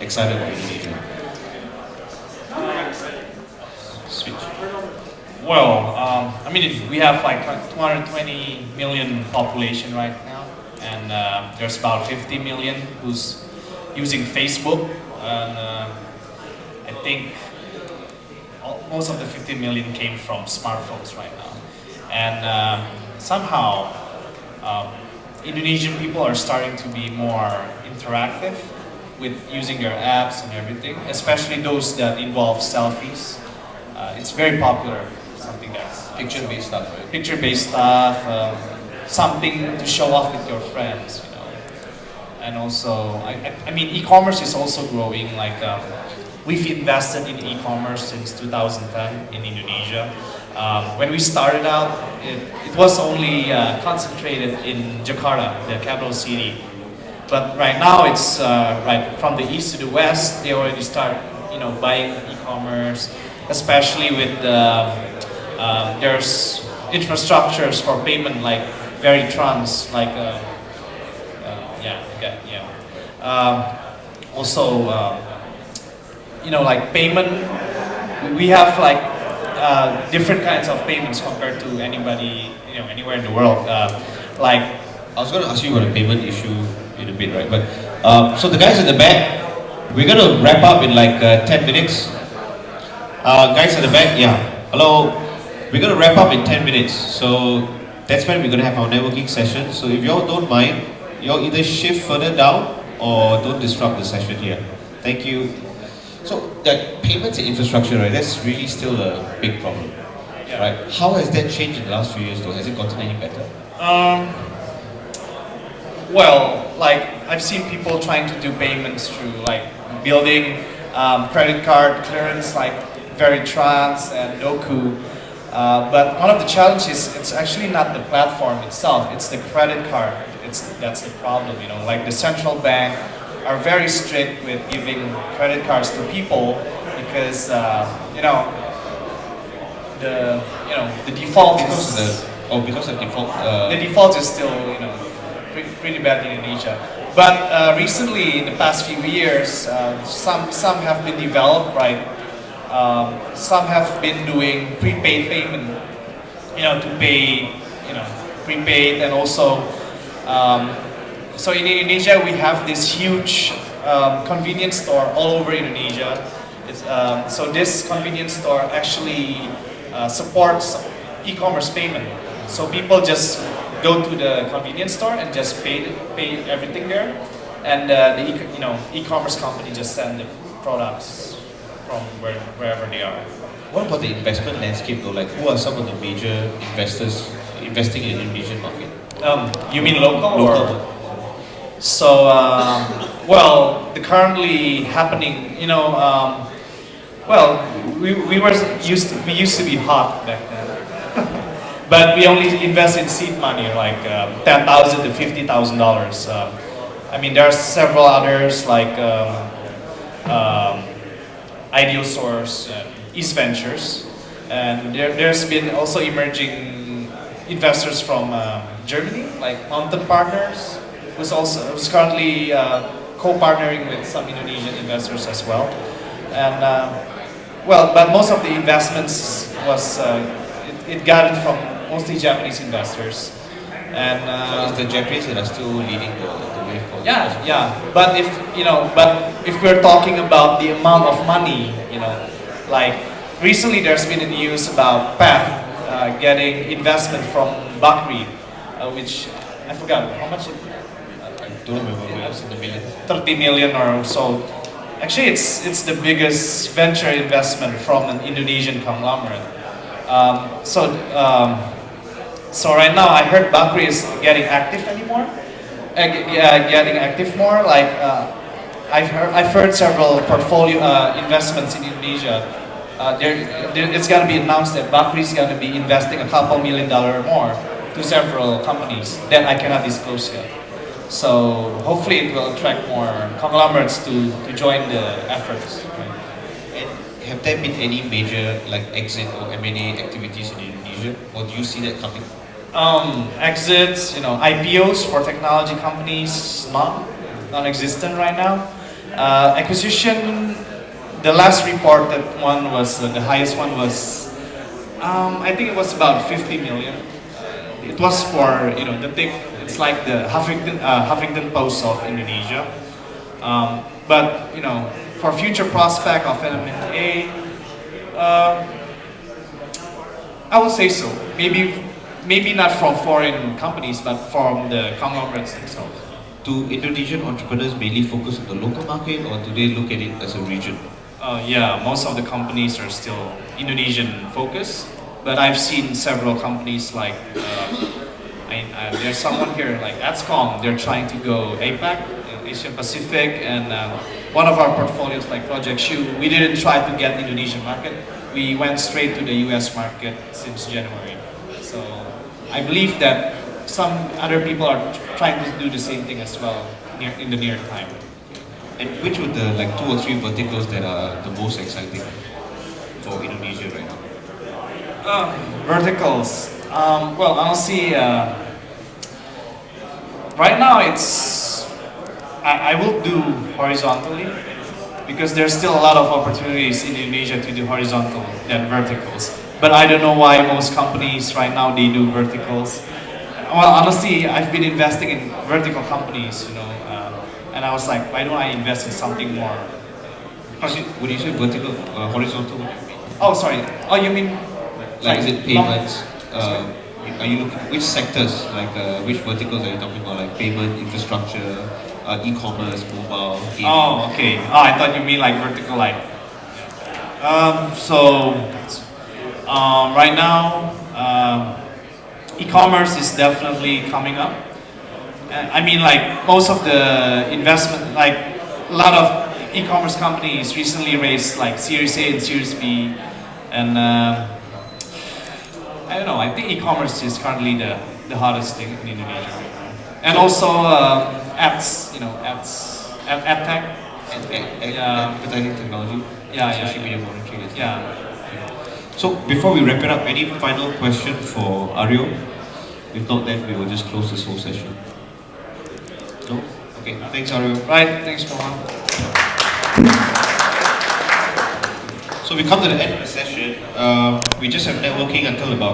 excited about Indonesia? Switch. Well, I mean, we have like 220 million population right now, and there's about 50 million who's using Facebook, and I think most of the 50 million came from smartphones right now, and somehow Indonesian people are starting to be more interactive with using their apps and everything, especially those that involve selfies. It's very popular. Something that's Picture-based stuff, right? picture-based stuff, something to show off with your friends, And also, I mean, e-commerce is also growing. Like we've invested in e-commerce since 2010 in Indonesia. When we started out, it was only concentrated in Jakarta, the capital city. But right now, it's right from the east to the west. They already start, buying e-commerce, especially with there's infrastructures for payment like very trans, like also like payment. We have like different kinds of payments compared to anybody anywhere in the world. Like I was going to ask you about the payment issue in a bit, right? But so the guys in the back, we're going to wrap up in like 10 minutes. Guys at the back, yeah. Hello. We're going to wrap up in 10 minutes. So that's when we're going to have our networking session. So if you all don't mind, you all either shift further down or don't disrupt the session here. Thank you. So that payments and infrastructure, right? That's really still a big problem, right? How has that changed in the last few years, though? Has it gotten any better? Well, like I've seen people trying to do payments through like building credit card clearance, like Veritrans and Doku. But one of the challenges, it's actually not the platform itself, it's the credit card. That's the problem, like the central bank are very strict with giving credit cards to people because, the default is... Because of default... The default is still, pretty bad in Indonesia. But recently, in the past few years, some have been developed, right? Some have been doing prepaid payment, to pay, prepaid, and also, so in Indonesia we have this huge convenience store all over Indonesia. So this convenience store actually supports e-commerce payment. So people just go to the convenience store and just pay everything there, and the e-commerce company just send the products from wherever they are. What about the investment landscape though? Like who are some of the major investors investing in the Indonesian market? You mean local? Local. So, well, the currently happening, well, we used to be hot back then, but we only invest in seed money, like $10,000 to $50,000. I mean, there are several others like Ideal Source and East Ventures, and there's been also emerging investors from Germany, like Mountain Partners, who's currently co-partnering with some Indonesian investors as well. And well, but most of the investments was it got it from mostly Japanese investors. And it's the Japanese that are still leading the way forward. Yeah. But if we're talking about the amount of money, like recently there's been a news about Path getting investment from Bakri, which I forgot how much. I don't remember. It was in the million. 30 million or so. Actually, it's the biggest venture investment from an Indonesian conglomerate. So right now, I heard Bakri is getting active anymore. Getting active more. Like I've heard several portfolio investments in Indonesia. It's gonna be announced that Bakri is gonna be investing a couple $1 million more to several companies that I cannot disclose yet. So hopefully it will attract more conglomerates to join the efforts. Right? And have there been any major like exit or M&A activities in Indonesia, or do you see that coming? Exits, IPOs for technology companies, non-existent right now. Acquisition, the last reported one was, the highest one was, I think it was about 50 million. It was for, it's like the Huffington Post of Indonesia. But, for future prospect of M&A, I would say so. Maybe not from foreign companies, but from the conglomerates themselves. Do Indonesian entrepreneurs mainly focus on the local market, or do they look at it as a region? Yeah, most of the companies are still Indonesian focused, but I've seen several companies like, there's someone here like Adscom, they're trying to go APAC, Asia Pacific, and one of our portfolios like Project Shoe, we didn't try to get the Indonesian market, we went straight to the US market since January. So I believe that some other people are trying to do the same thing as well in the near time. And which were the 2 or 3 verticals that are the most exciting for Indonesia right now? Verticals. Well, honestly, right now I will do horizontally because there's still a lot of opportunities in Indonesia to do horizontal than verticals. But I don't know why most companies right now they do verticals. Well, honestly, I've been investing in vertical companies, and I was like, why don't I invest in something more? Would you say vertical, horizontal? Oh, sorry. Oh, you mean? Like is it payments? Are you looking which sectors? Which verticals are you talking about? Like payment, infrastructure, e-commerce, mobile, gaming? Oh, okay. Oh, I thought you mean like vertical, like. Right now, e-commerce is definitely coming up. I mean, like most of the investment, like a lot of e-commerce companies recently raised like Series A and Series B, and I don't know. I think e-commerce is currently the hottest thing in Indonesia right now, and also ads, ad tech, advertising technology, social media monitoring. Yeah. So before we wrap it up, any final question for Aryo? If not, then we will just close this whole session. No? Okay, thanks Aryo. Right, thanks Mohan. So we come to the end of the session. We just have networking until about